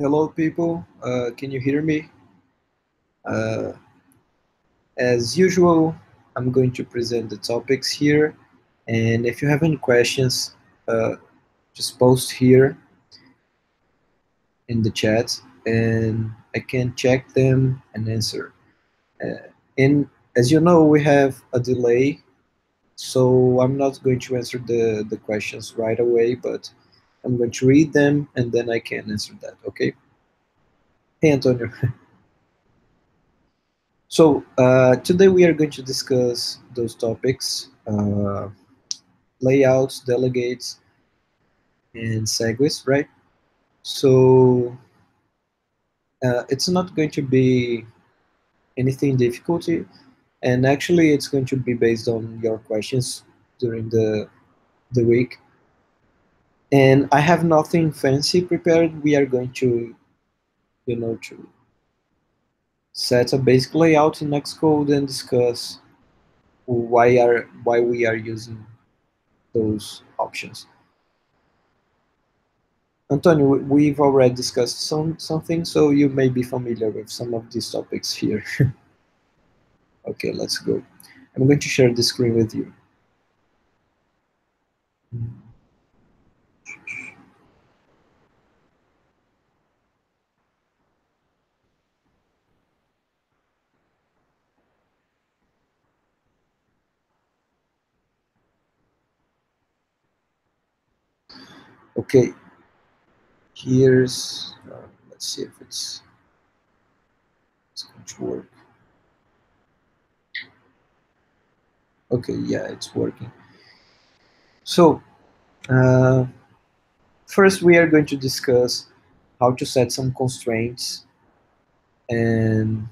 Hello, people. Can you hear me? As usual, I'm going to present the topics here, and if you have any questions, uh, just post here in the chat, and I can check them and answer. And as you know, we have a delay, so I'm not going to answer the questions right away, but I'm going to read them, and then I can answer that, okay? Hey, Antonio. So today we are going to discuss those topics, layouts, delegates, and segues, right? So it's not going to be anything difficult, and actually it's going to be based on your questions during the week. And I have nothing fancy prepared. We are going to, to set a basic layout in Xcode and discuss why we are using those options. Antonio, we've already discussed something, so you may be familiar with some of these topics here. Okay, let's go. I'm going to share the screen with you. Okay, here's, let's see if it's going to work. Okay, yeah, it's working. So, first we are going to discuss how to set some constraints and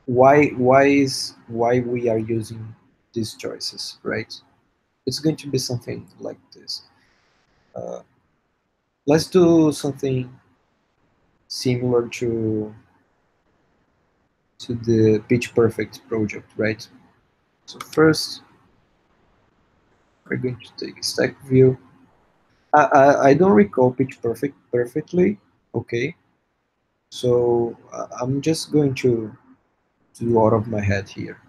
why we are using these choices, right? It's going to be something like this. Let's do something similar to the Pitch Perfect project, right? So first, we're going to take a stack view. I don't recall Pitch Perfect perfectly, okay? So I'm just going to do out of my head here.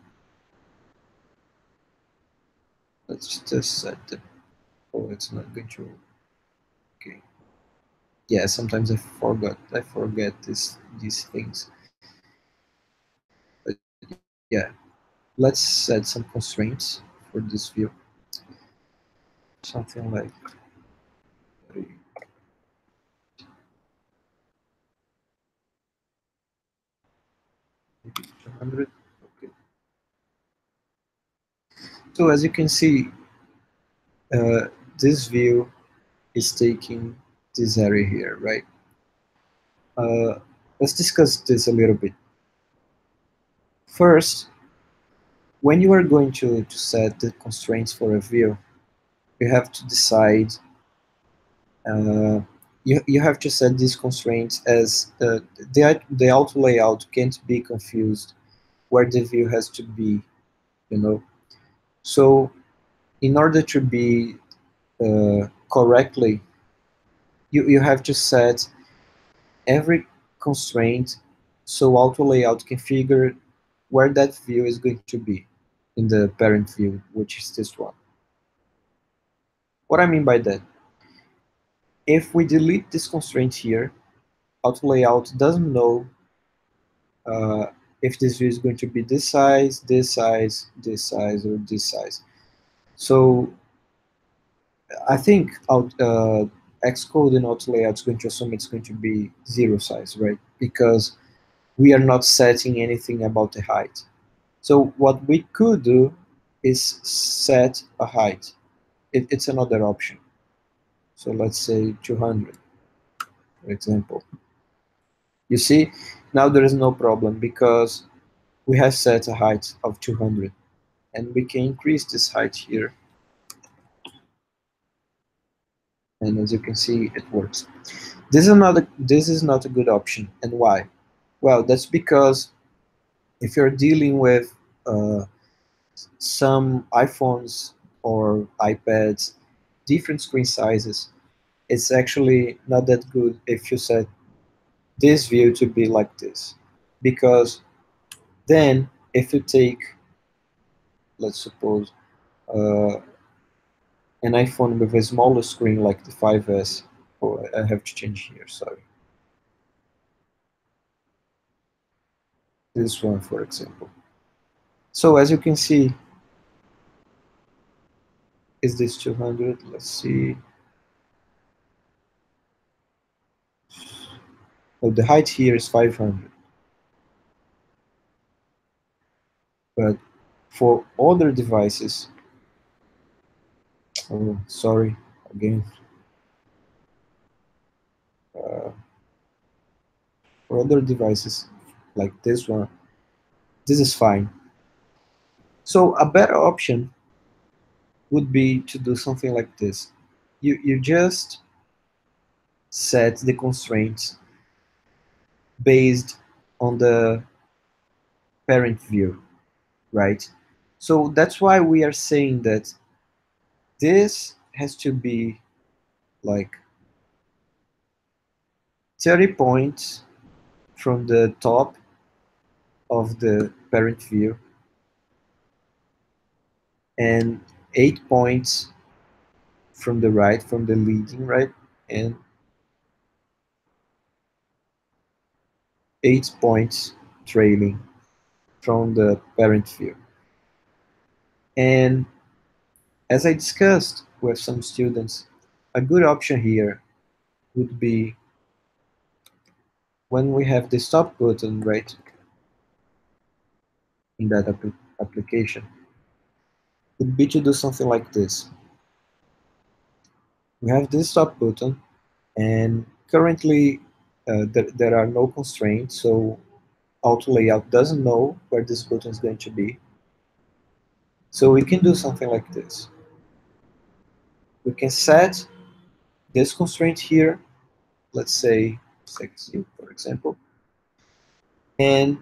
Let's just set the, oh, it's not going to, okay. Yeah, sometimes I forget these things. But yeah, let's set some constraints for this view. Something like maybe 200. Okay. So as you can see, this view is taking this area here, right? Let's discuss this a little bit. First, when you are going to set the constraints for a view, you have to decide, you have to set these constraints as the auto layout can't be confused where the view has to be, So in order to be correctly, you have to set every constraint so auto layout can figure where that view is going to be in the parent view, which is this one. What I mean by that, if we delete this constraint here, auto layout doesn't know if this view is going to be this size, this size, this size, or this size. So I think Xcode and auto layout is going to assume it's going to be 0 size, right? Because we are not setting anything about the height. So what we could do is set a height. It's another option. So let's say 200, for example. You see, now there is no problem because we have set a height of 200, and we can increase this height here. And as you can see, it works. This is not a good option, and why? Well, that's because if you're dealing with some iPhones or iPads, different screen sizes, it's actually not that good if you set this view to be like this, because then if you take, let's suppose, uh, an iPhone with a smaller screen like the 5S, oh, I have to change here, sorry. This one, for example. So as you can see, is this 200? Let's see. Oh, the height here is 500. But for other devices, oh, sorry, again. Uh, for other devices, like this one, this is fine. So a better option would be to do something like this. You just set the constraints based on the parent view, right? So that's why we are saying that this has to be like 30 points from the top of the parent view and 8 points from the right, from the leading right, and 8 points trailing from the parent view. And as I discussed with some students, a good option here would be when we have the stop button right in that application, would be to do something like this. We have this stop button, and currently there are no constraints, so auto layout doesn't know where this button is going to be. So we can do something like this. We can set this constraint here, let's say 60, for example. And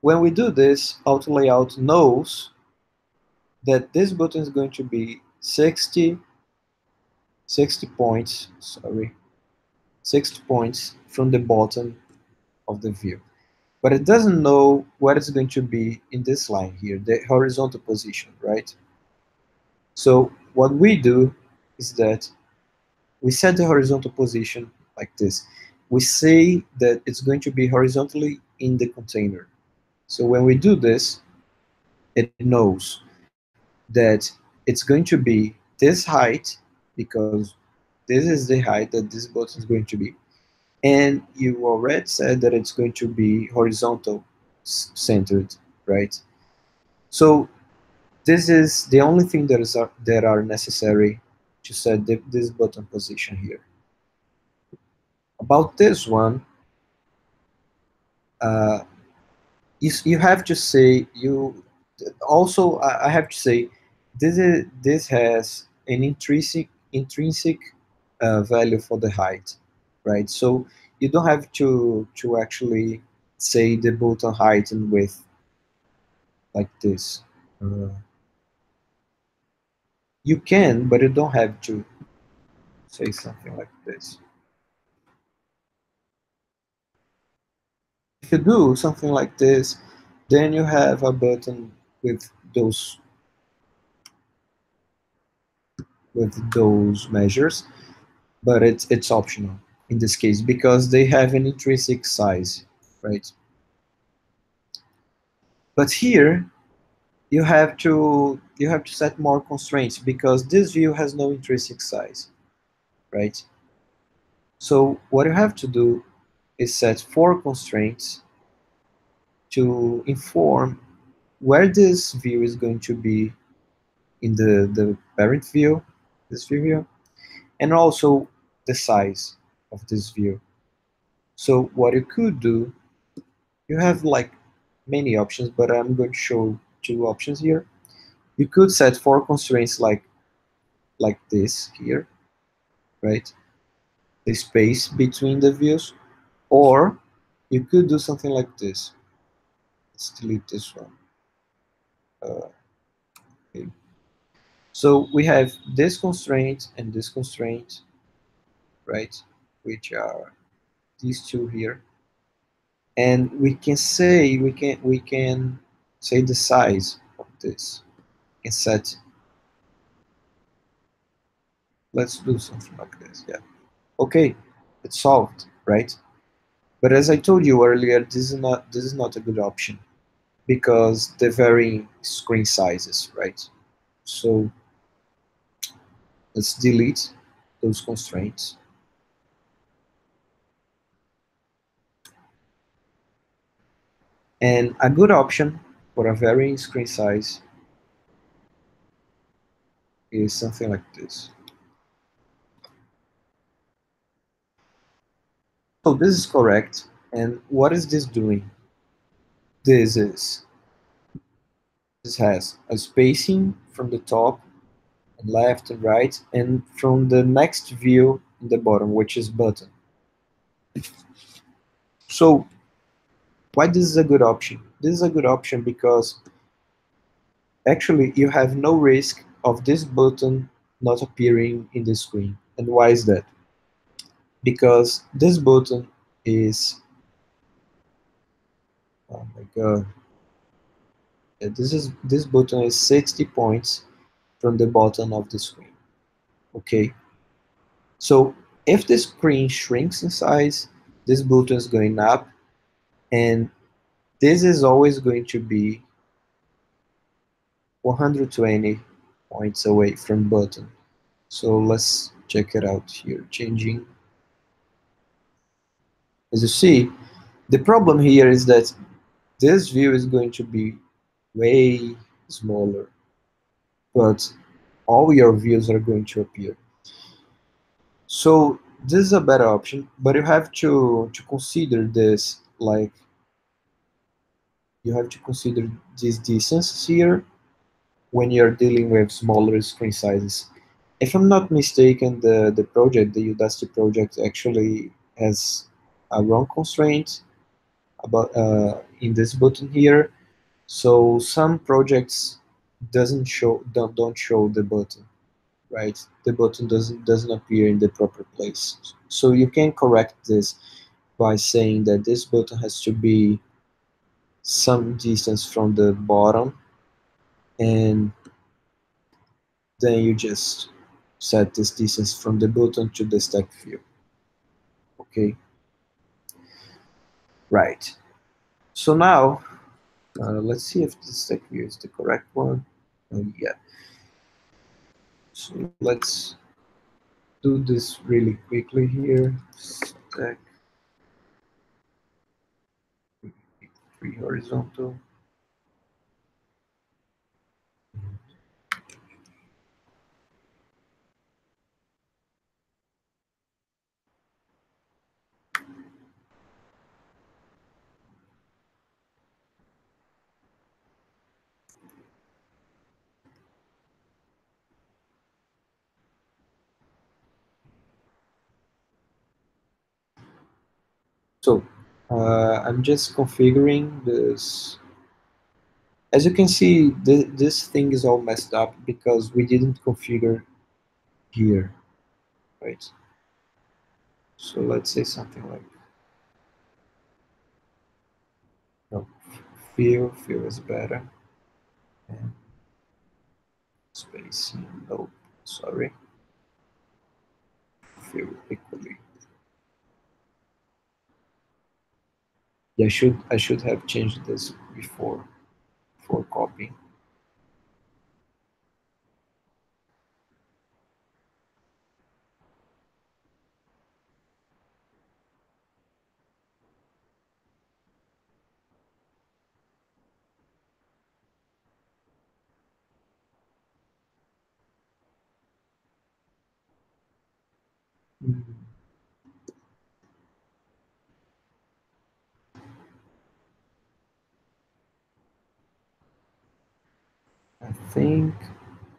when we do this, auto layout knows that this button is going to be 60 points, sorry, 60 points from the bottom of the view. But it doesn't know what it's going to be in this line here, the horizontal position, right? So what we do is that we set the horizontal position like this. We say that it's going to be horizontally in the container. So when we do this, it knows that it's going to be this height, because this is the height that this button is going to be. And you already said that it's going to be horizontal centered, right? So this is the only thing that are necessary to set this button position here. About this one, uh, you have to say, you also, I have to say, this has an intrinsic value for the height, right? So you don't have to actually say the button height and width like this. Uh, you can, but you don't have to say something like this. If you do something like this, then you have a button with those measures, but it's optional in this case because they have an intrinsic size, right? But here you have to set more constraints because this view has no intrinsic size, right? So what you have to do is set 4 constraints to inform where this view is going to be in the parent view, this view, and also the size of this view. So what you could do, you have like many options, but I'm going to show 2 options here. You could set 4 constraints like this here, right? The space between the views, or you could do something like this. Let's delete this one. Okay. So we have this constraint and this constraint, right? Which are these two here. And we can say the size of this and set. Let's do something like this. Yeah. Okay, it's solved, right? But as I told you earlier, this is not a good option because they vary screen sizes, right? So let's delete those constraints. And a good option for a varying screen size is something like this. So this is correct. And what is this doing? This has a spacing from the top and left and right, and from the next view in the bottom, which is button. So why this is a good option? This is a good option because actually you have no risk of this button not appearing in the screen. And why is that? Because this button is, oh my god, yeah, this button is 60 points from the bottom of the screen. Okay, so if the screen shrinks in size, this button is going up, and this is always going to be 120 points away from button. So let's check it out here, changing. As you see, the problem here is that this view is going to be way smaller, but all your views are going to appear. So this is a better option, but you have to consider this, like you have to consider this distance here when you're dealing with smaller screen sizes. If I'm not mistaken, the project, the Udacity project, actually has a wrong constraint about in this button here. So some projects don't show the button, right? The button doesn't appear in the proper place. So you can correct this by saying that this button has to be some distance from the bottom, and then you just set this distance from the button to the stack view. Okay, right. So now let's see if the stack view is the correct one. Yeah. So let's do this really quickly here. Stack 3 horizontal. So I'm just configuring this. As you can see, this thing is all messed up because we didn't configure here, right? So let's say something like, no, feel is better. And spacing, no, sorry, feel equally. Yeah, I should have changed this before copying. Mm, I think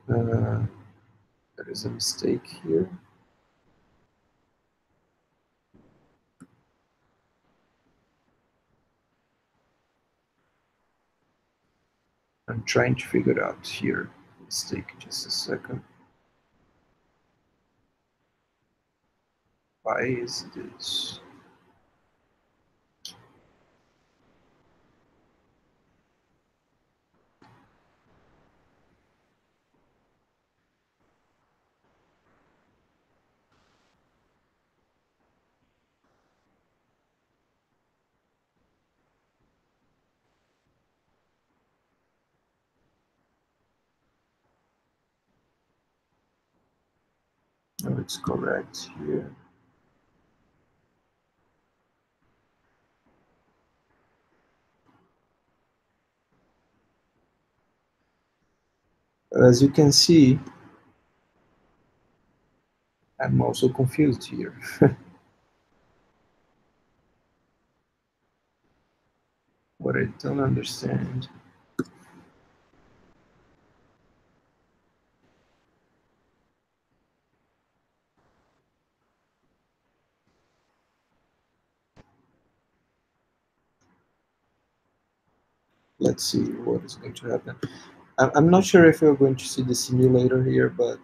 there is a mistake here. I'm trying to figure out here. Mistake, just a second. Why is this? No, it's correct here. As you can see, I'm also confused here. What I don't understand. Let's see what is going to happen. I'm not sure if you're going to see the simulator here, but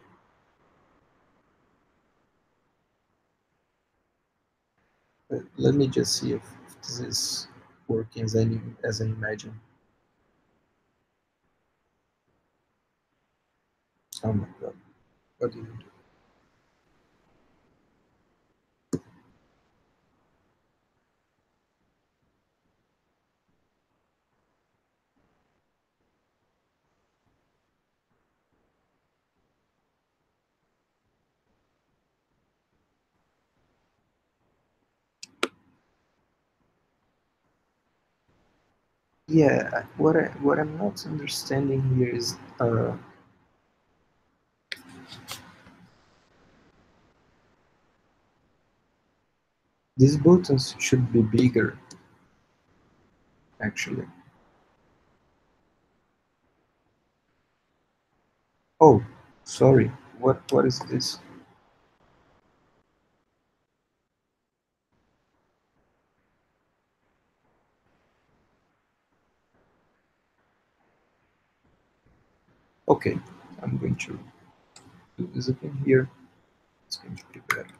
let me just see if this is working as I imagine. Oh my god, what did you do? Yeah, what I'm not understanding here is these buttons should be bigger, actually. Oh, sorry. What is this? Okay, I'm going to do this again here. It's going to be better.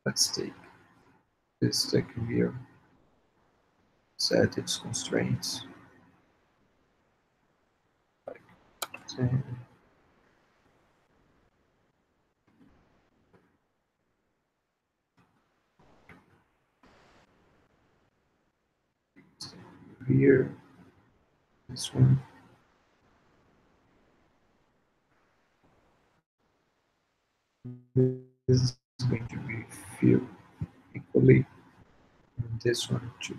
Let's take this second here, set its constraints. Like 10. Here, this one. This is going to be filled equally, and this one too.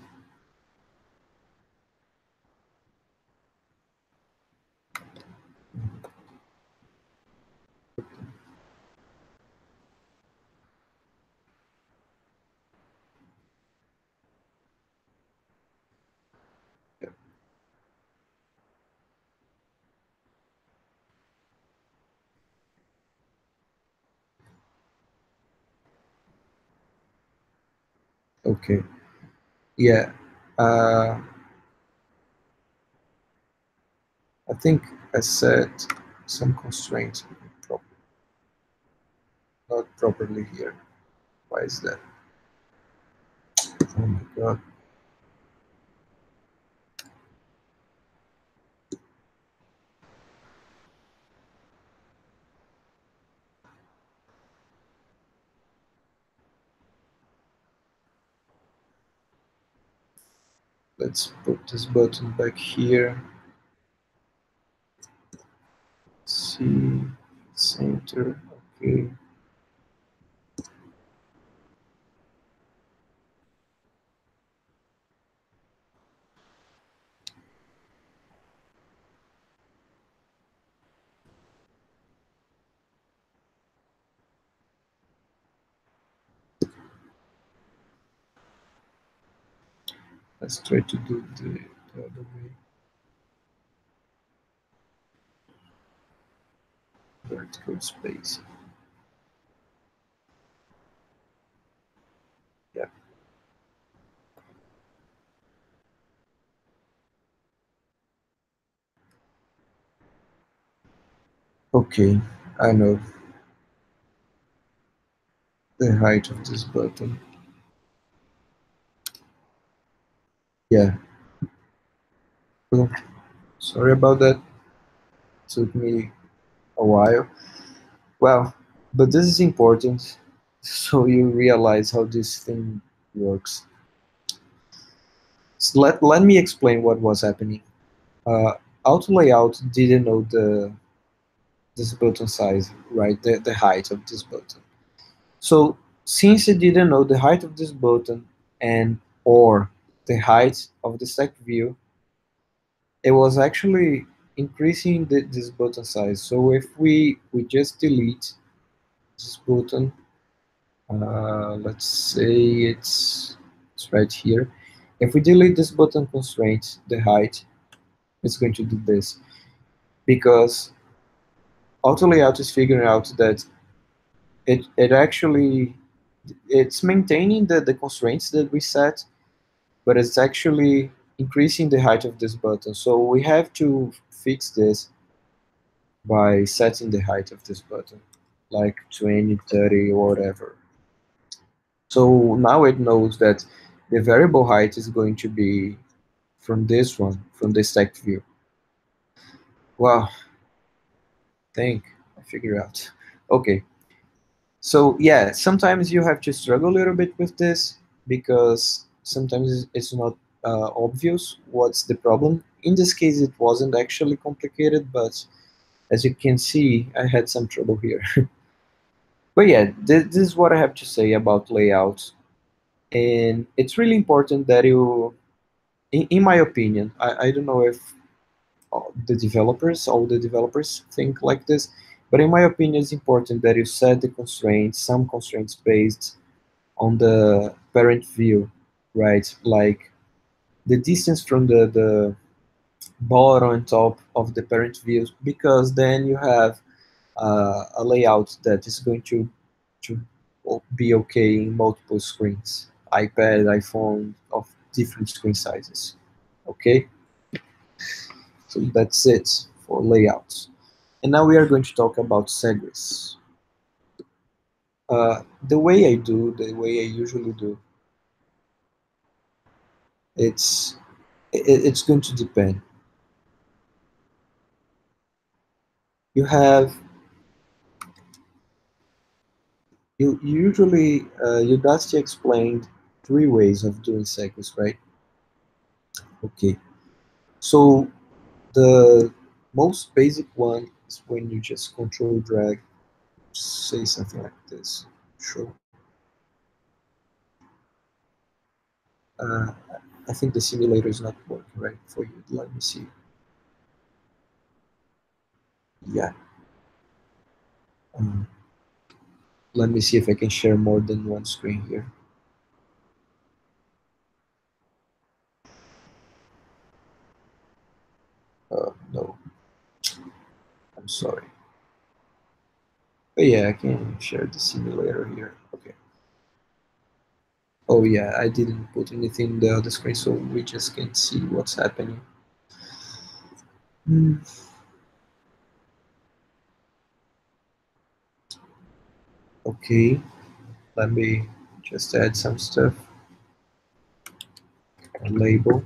Yeah. Okay. Yeah. Uh, I think I set some constraints not properly here. Why is that? Oh my god. Let's put this button back here. See, center. Okay. Let's try to do the other way. Vertical space. Yeah. Okay. I know. the height of this button. Yeah. Oh, sorry about that. Took me a while. Well, but this is important, so you realize how this thing works. So let me explain what was happening. Auto layout didn't know this button size, right? The height of this button. So since it didn't know the height of this button and or the height of the stacked view, it was actually increasing this button size. So if we just delete this button, let's say it's right here. If we delete this button constraint, the height, it's going to do this because auto layout is figuring out that it actually it's maintaining the constraints that we set, but it's actually increasing the height of this button. So we have to fix this by setting the height of this button, like 20, 30, or whatever. So now it knows that the variable height is going to be from this one, from the stacked view. Wow, I figured out. Okay, so yeah, sometimes you have to struggle a little bit with this because sometimes it's not obvious what's the problem. In this case, it wasn't actually complicated, but as you can see, I had some trouble here. But yeah, this is what I have to say about layouts. And it's really important that you, in my opinion, I don't know if all the developers think like this, but in my opinion, it's important that you set the constraints, some constraints based on the parent view, right? Like the distance from the bottom and top of the parent view, because then you have a layout that is going to be okay in multiple screens, iPad, iPhone, of different screen sizes. Okay, so that's it for layouts. And now we are going to talk about segues. The way I usually do, it's it's going to depend. You have you usually Udacity explained three ways of doing segues, right? Okay, so the most basic one is when you just control drag, say something like this. Sure. Uh, I think the simulator is not working right for you. Let me see. Yeah. Um, Let me see if I can share more than one screen here. No, I'm sorry. But yeah, I can share the simulator here. Okay. Oh yeah, I didn't put anything in the other screen, so we just can see what's happening. Hmm. Okay, let me just add some stuff. A label.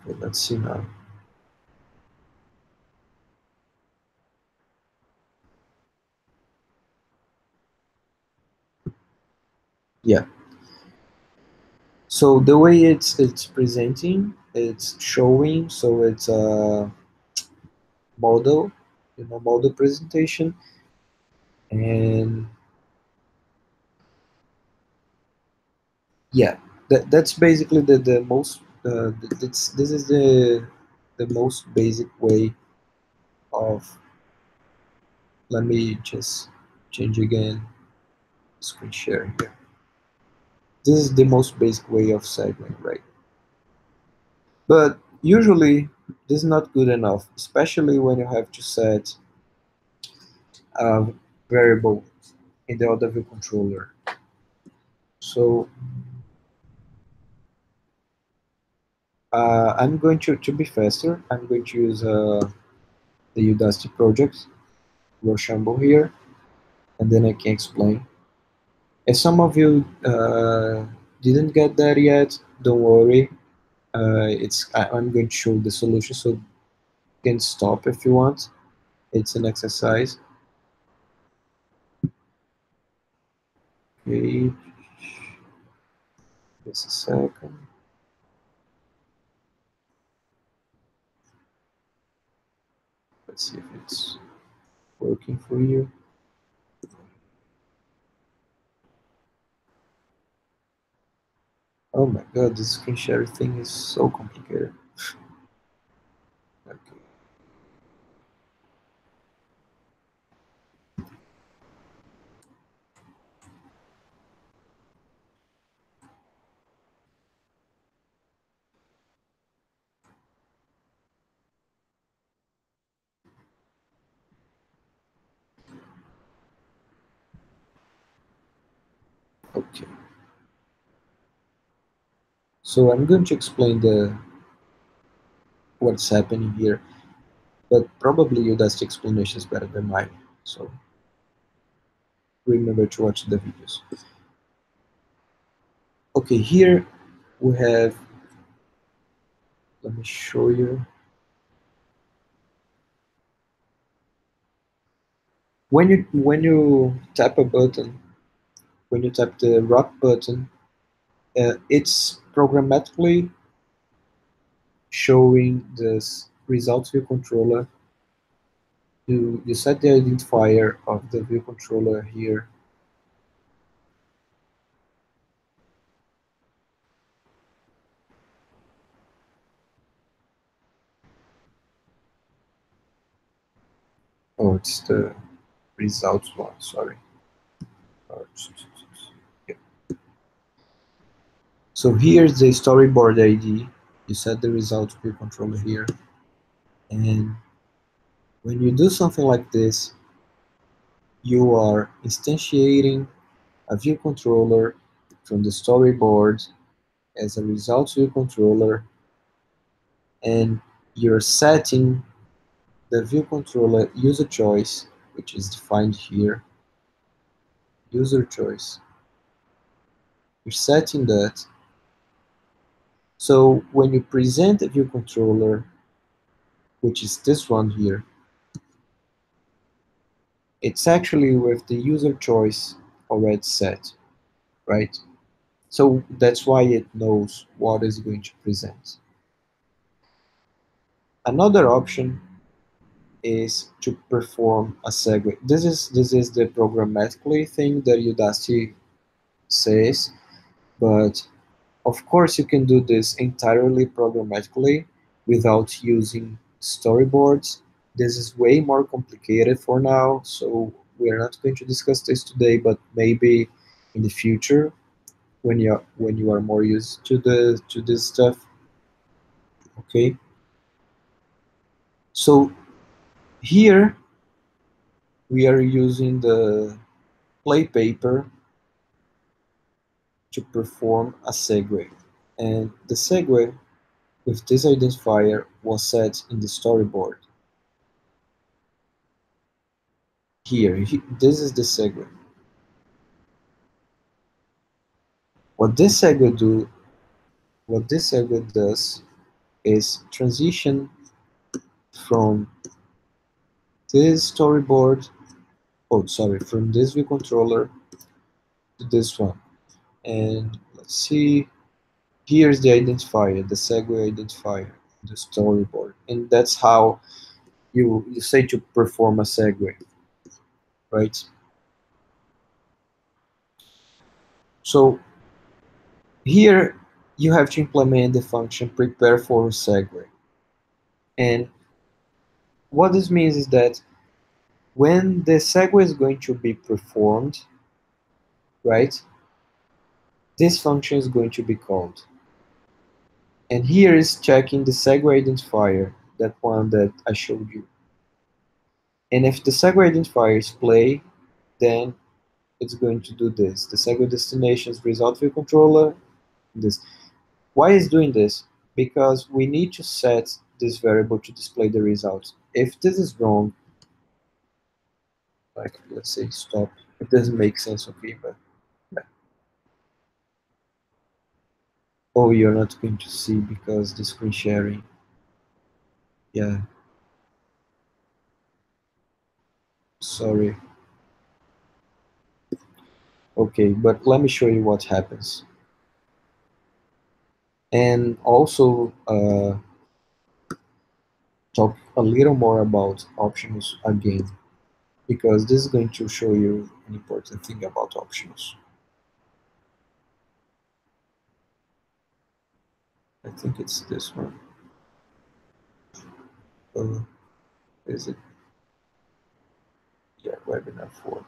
Okay, let's see now. Yeah. So the way it's presenting, it's showing. So it's a model, model presentation, and yeah, that's basically the most. This is the most basic way of. Let me just change again. Screen share here. This is the most basic way of segment, right? But usually this is not good enough, especially when you have to set a variable in the other view controller. So I'm going to be faster. I'm going to use the Udacity project, Rochambeau here, and then I can explain. If some of you didn't get that yet, don't worry. I'm going to show the solution, so you can stop if you want. It's an exercise. Okay, just a second. Let's see if it's working for you. Oh my god, this screen share thing is so complicated. Okay. Okay. So I'm going to explain what's happening here, but probably Udacity explanation is better than mine. So remember to watch the videos. Okay, here we have, let me show you. When you tap a button, when you tap the rock button, it's programmatically showing this results view controller. You set the identifier of the view controller here. Oh, it's the results one, sorry. Yeah. So here's the storyboard ID. You set the results view controller here. And when you do something like this, you are instantiating a view controller from the storyboard as a results view controller, and you're setting the view controller user choice, which is defined here, user choice. You're setting that. So when you present a view controller, which is this one here, it's actually with the user choice already set, right? So that's why it knows what is going to present. Another option is to perform a segue. This is the programmatically thing that Udacity says, but of course you can do this entirely programmatically without using storyboards. This is way more complicated for now, so we're not going to discuss this today, but maybe in the future when you are more used to this stuff. Okay. So here we are using the play paper to perform a segue. And the segue with this identifier was set in the storyboard. Here, this is the segue. What this segue does is transition from this storyboard, from this view controller to this one. And let's see, here's the identifier, the segue identifier, the storyboard. And that's how you say to perform a segue, right? So here you have to implement the function prepare for segue. And what this means is that when the segue is going to be performed, right, this function is going to be called. And here is checking the segue identifier, that one that I showed you. And if the segue identifier is play, then it's going to do this. The segue destinations result view controller, this. Why is doing this? Because we need to set this variable to display the results. If this is wrong, like let's say stop, it doesn't make sense, okay, but yeah. Oh, you're not going to see because the screen sharing. Yeah, sorry. Okay, but let me show you what happens. And also talk a little more about options again, because this is going to show you an important thing about options. I think it's this one. Uh, is it? Yeah, Webinar04.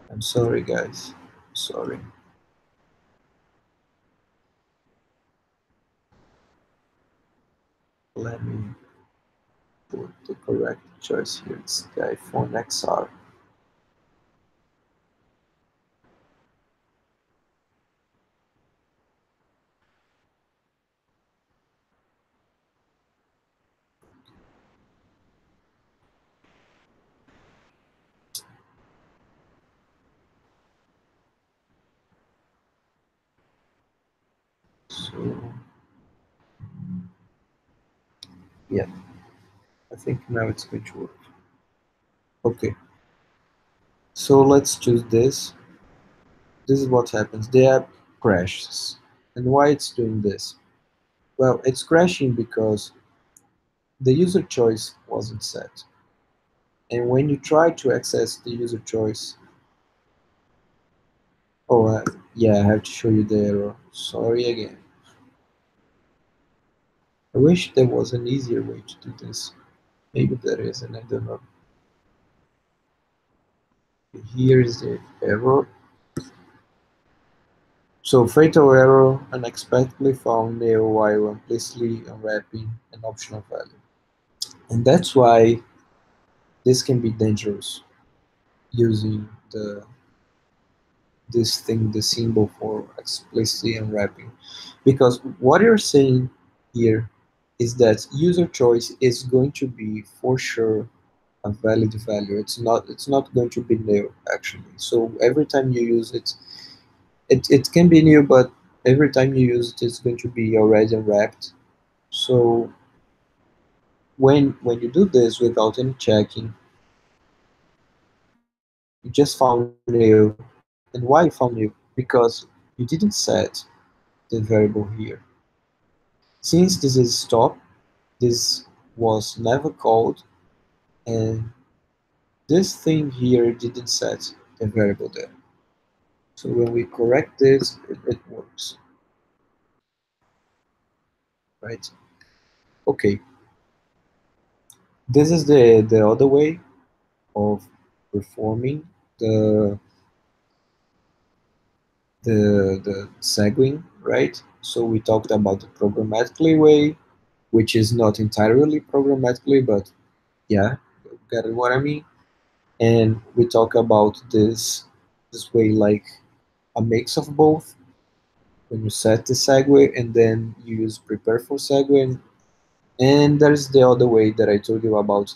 I'm sorry, guys. Sorry. Let me put the correct choice here. It's the iPhone XR. So, yeah, I think now it's going to work. Okay, so let's choose this. This is what happens. The app crashes. And why it's doing this? Well, it's crashing because the user choice wasn't set. And when you try to access the user choice, oh, yeah, I have to show you the error. Sorry again. I wish there was an easier way to do this. Maybe there is, and I don't know. Here is the error. So fatal error, unexpectedly found nail while implicitly unwrapping an optional value. And that's why this can be dangerous, using this thing, the symbol for explicitly unwrapping. Because what you're saying here is that user choice is going to be for sure a valid value. It's not going to be new actually. So every time you use it, it can be new, but every time you use it, it's going to be already unwrapped. So when you do this without any checking, you just found new. And why you found new? Because you didn't set the variable here. Since this is stop, this was never called, and this thing here didn't set the variable there. So when we correct this, it works, right? Okay, this is the other way of performing the the segueing, right? So we talked about the programmatically way, which is not entirely programmatically, but yeah, you get what I mean. And we talk about this way like a mix of both. When you set the segue and then you use prepare for segue, and there's the other way that I told you about,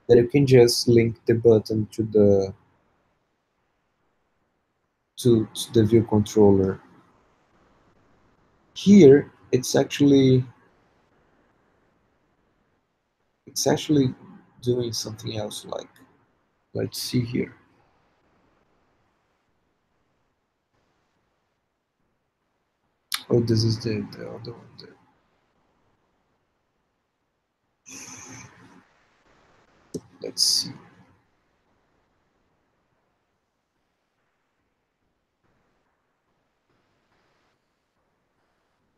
that you can just link the button to the view controller. Here it's actually doing something else. Like, let's see here. Oh, this is the other one there. Let's see.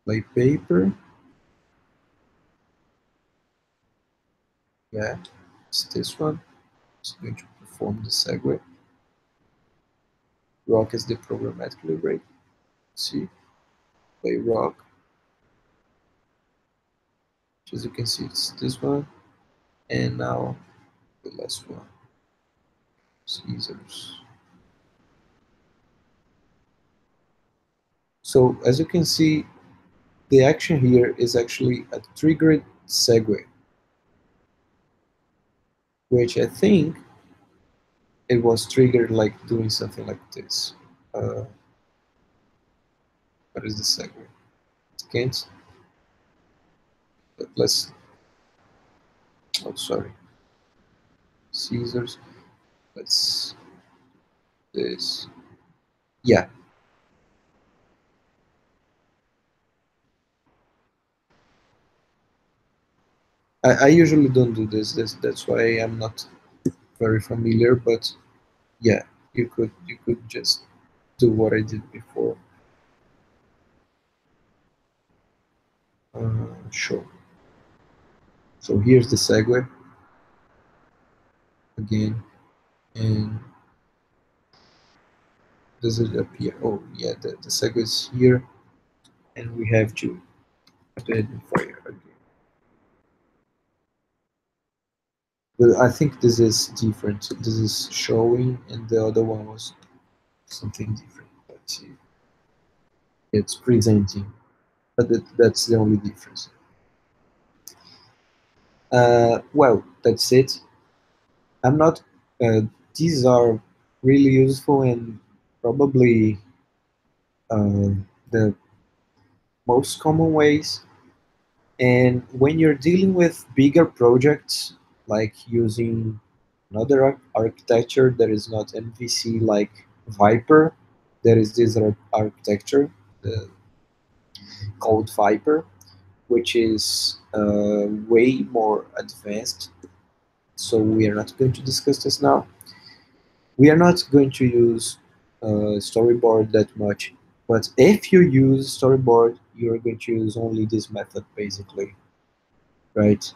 Play paper. Yeah, it's this one. It's going to perform the segue. Rock is the programmatically rate. see, play rock. As you can see, it's this one, and now the last one, scissors. So as you can see, the action here is actually a triggered segue, which I think it was triggered like doing something like this. Uh, what is the segue? It can't. Let's. Oh, sorry. Scissors. Let's. This. Yeah. I usually don't do this. That's why I'm not very familiar. But yeah, you could just do what I did before. Sure. So here's the segue again, and does it appear? Oh yeah, the segue is here, and we have to go ahead and fire again. But I think this is different. This is showing, and the other one was something different. Let's see. It's presenting, but that's the only difference. Well, that's it. I'm not. Uh, these are really useful and probably the most common ways. And when you're dealing with bigger projects, like using another architecture that is not MVC, like Viper, there is this architecture uh, called Viper, which is way more advanced. So we are not going to discuss this now. We are not going to use storyboard that much, but if you use storyboard, you're going to use only this method basically, right?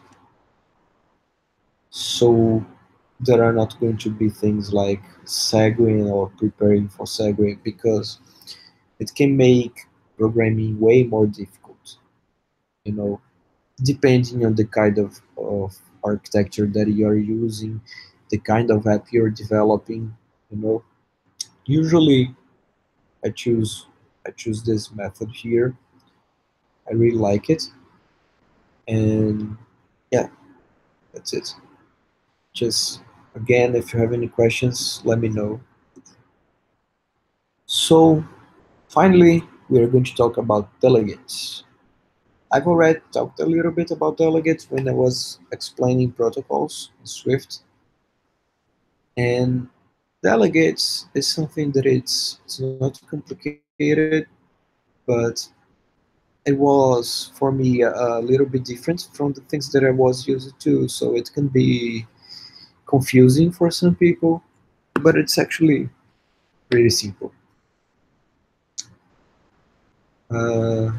So there are not going to be things like segueing or preparing for segueing because it can make programming way more difficult, you know, depending on the kind of architecture that you're using, the kind of app you're developing, you know. Usually I choose I choose this method here. I really like it, and yeah, that's it. Just again, if you have any questions, let me know. So finally, we are going to talk about delegates. I've already talked a little bit about delegates when I was explaining protocols in Swift, and delegates is something that it's not complicated, but it was for me a little bit different from the things that I was used to, so it can be confusing for some people, but it's actually pretty simple. Uh,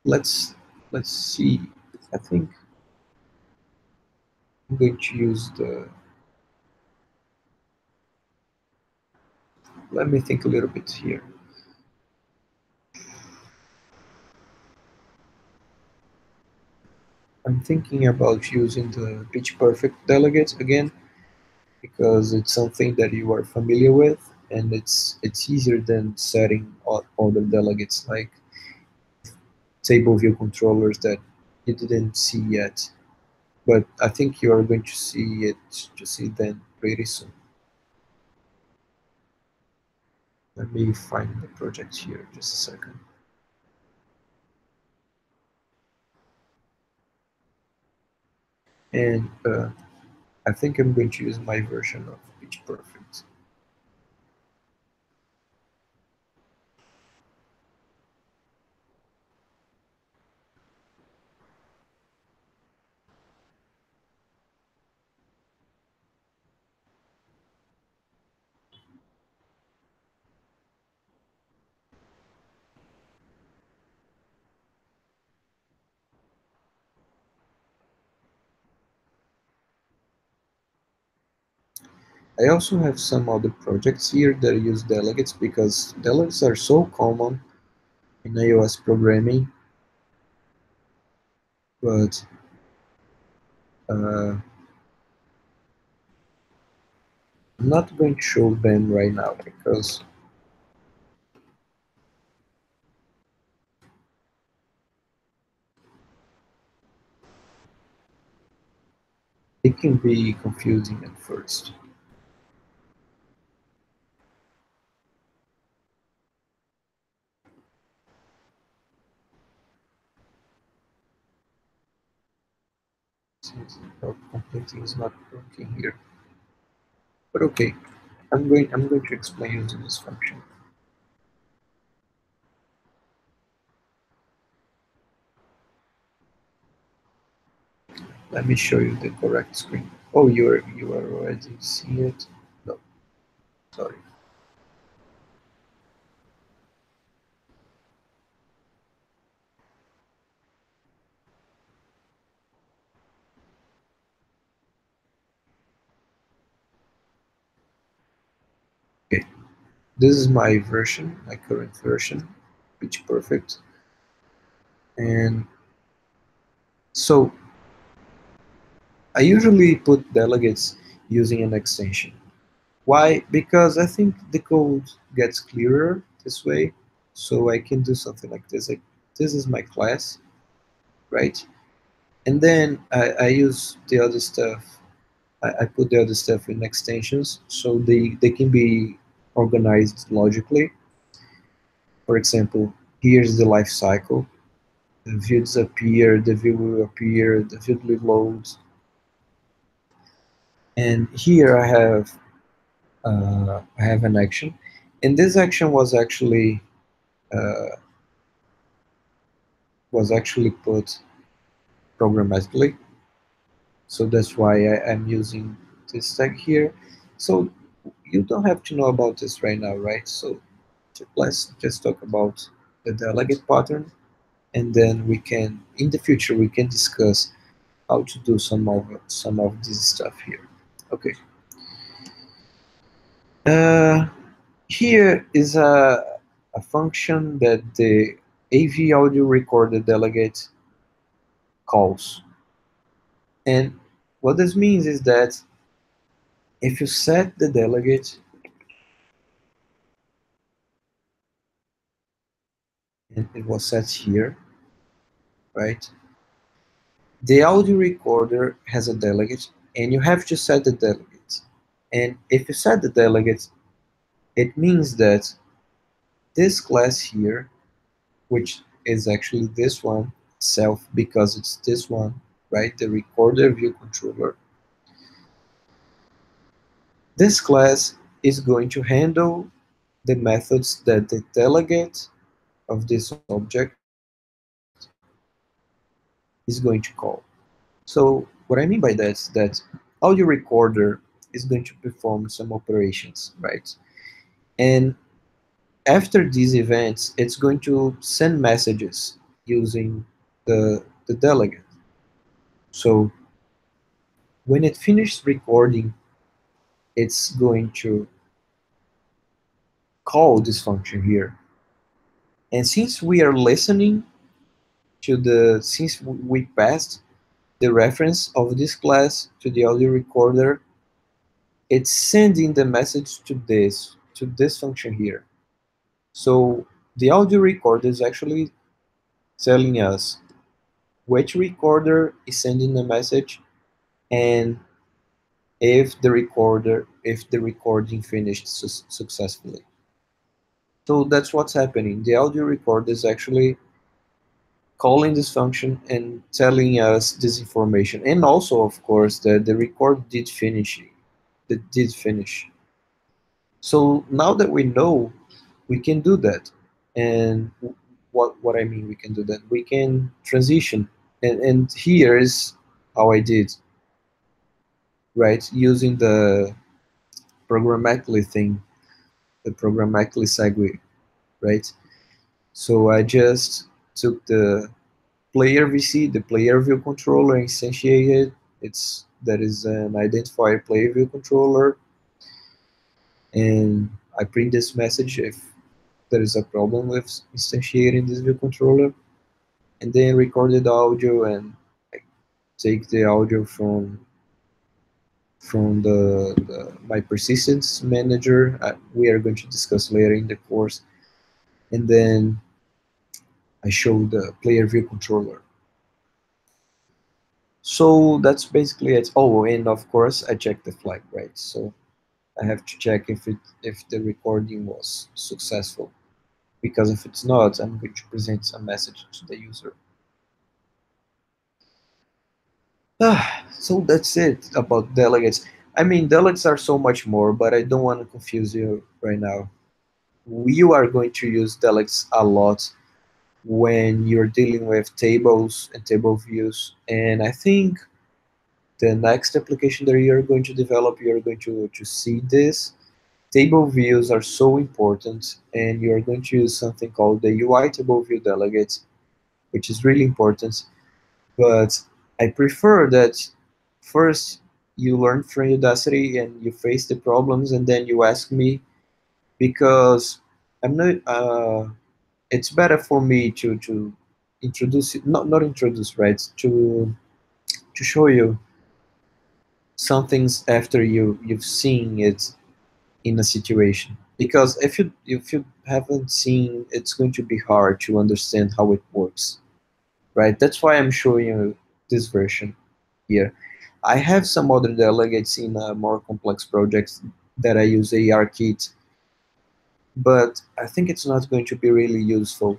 let's let's see. I think I'm going to use the. Let me think a little bit here. I'm thinking about using the pitch perfect delegate again because it's something that you are familiar with, and it's easier than setting all the delegates like table view controllers that you didn't see yet. But I think you are going to see them pretty soon. Let me find the project here just a second. And I think I'm going to use my version of Pitch Perfect. I also have some other projects here that use delegates because delegates are so common in iOS programming, but I'm not going to show them right now because it can be confusing at first. Since completing is not working here. But okay, I'm going to explain using this function. Let me show you the correct screen. Oh, you are already seeing it? No, sorry. Okay, this is my version, my current version, pitch perfect. And so I usually put delegates using an extension. Why? Because I think the code gets clearer this way. So I can do something like this. Like, this is my class, right? And then I use the other stuff. I put the other stuff in extensions so they can be organized logically. For example, here's the life cycle. The view disappear, the view will appear, the view will load. And here I have an action, and this action uh, was actually put programmatically. So that's why I'm using this tag here. So you don't have to know about this right now, right? So let's just talk about the delegate pattern, and then we can, in the future, we can discuss how to do some of this stuff here. Okay. Uh, Here is a function that the AV audio recorder delegate calls. And what this means is that if you set the delegate, and it was set here, right? The audio recorder has a delegate, and you have to set the delegate. And if you set the delegate, it means that this class here, which is actually this one, self, because it's this one, right? The recorder view controller. This class is going to handle the methods that the delegate of this object is going to call. So what I mean by that is that audio recorder is going to perform some operations, right? And after these events, it's going to send messages using the delegate. So when it finishes recording, it's going to call this function here. And since we are listening since we passed the reference of this class to the audio recorder, it's sending the message to this function here. So the audio recorder is actually telling us which recorder is sending the message and if the recording finished successfully. So that's what's happening. The audio recorder is actually calling this function and telling us this information. And also, of course, that the record did finish. It did finish. So now that we know, we can do that. And what I mean, we can do that. We can transition. And here is how I did, right? Using the programmatically thing, the programmatically segue, right? So I just took the player VC, the player view controller, instantiated. That is an identifier player view controller, and I print this message if there is a problem with instantiating this view controller, and then record the audio and I take the audio from my persistence manager. We are going to discuss later in the course, and then I show the player view controller. So that's basically it. Oh, and of course I check the flag, right? So I have to check if the recording was successful, because if it's not, I'm going to present a message to the user. So that's it about delegates. I mean, delegates are so much more, but I don't want to confuse you right now. You are going to use delegates a lot when you're dealing with tables and table views, and I think the next application that you're going to develop, you're going to see this. Table views are so important, and you're going to use something called the UI table view delegate, which is really important. But I prefer that first you learn from Udacity and you face the problems, and then you ask me, because I'm not. It's better for me to introduce it, not introduce, right? To show you some things after you've seen it in a situation, because if you haven't seen, it's going to be hard to understand how it works, right? That's why I'm showing you this version here. I have some other delegates in more complex projects that I use ARKit, but I think it's not going to be really useful.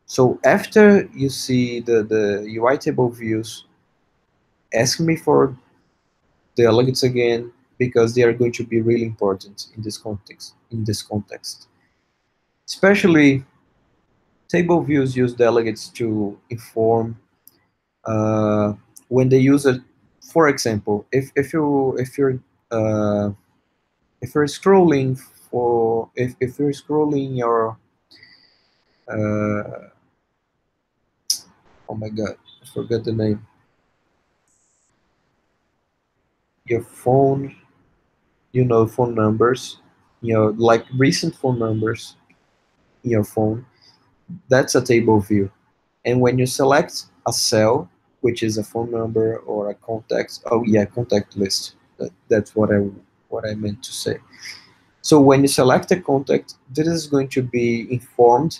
So after you see the UI table views, ask me for delegates again, because they are going to be really important in this context. Especially table views use delegates to inform uh, when the user, for example, uh, if you're scrolling if you're scrolling your uh, oh my god, I forgot the name, your phone, phone numbers, like recent phone numbers in your phone, that's a table view. And when you select a cell, which is a phone number or a contact, oh yeah, contact list. That's what I meant to say. So when you select a contact, this is going to be informed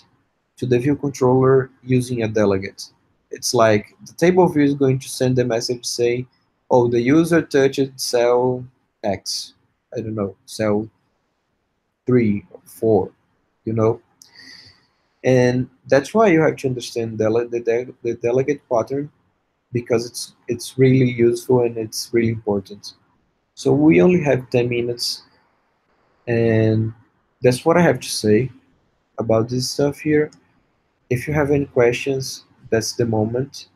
to the view controller using a delegate. It's like the table view is going to send a message saying, oh, the user touched cell X. I don't know, cell 3 or 4, you know? And that's why you have to understand the delegate pattern, because it's really useful and it's really important. So we only have 10 minutes, and that's what I have to say about this stuff here. If you have any questions, that's the moment.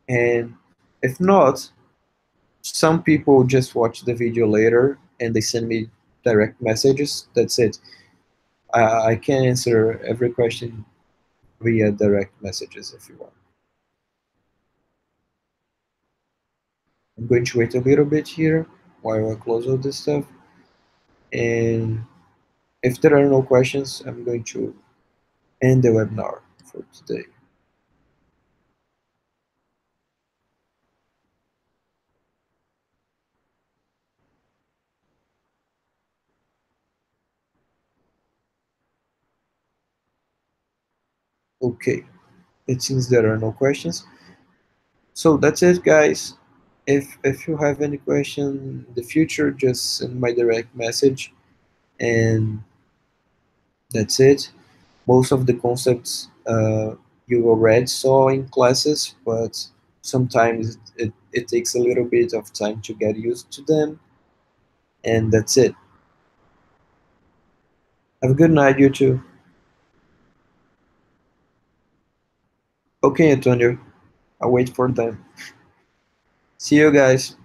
And if not, some people just watch the video later and they send me direct messages. That's it. I can answer every question via direct messages if you want. I'm going to wait a little bit here while I close all this stuff. And if there are no questions, I'm going to end the webinar for today. Okay, it seems there are no questions. So that's it, guys. If you have any question in the future, just send my direct message, and that's it. Most of the concepts you already saw in classes, but sometimes it takes a little bit of time to get used to them, and that's it. Have a good night, you too. Okay, Antonio, I'll wait for them. See you guys.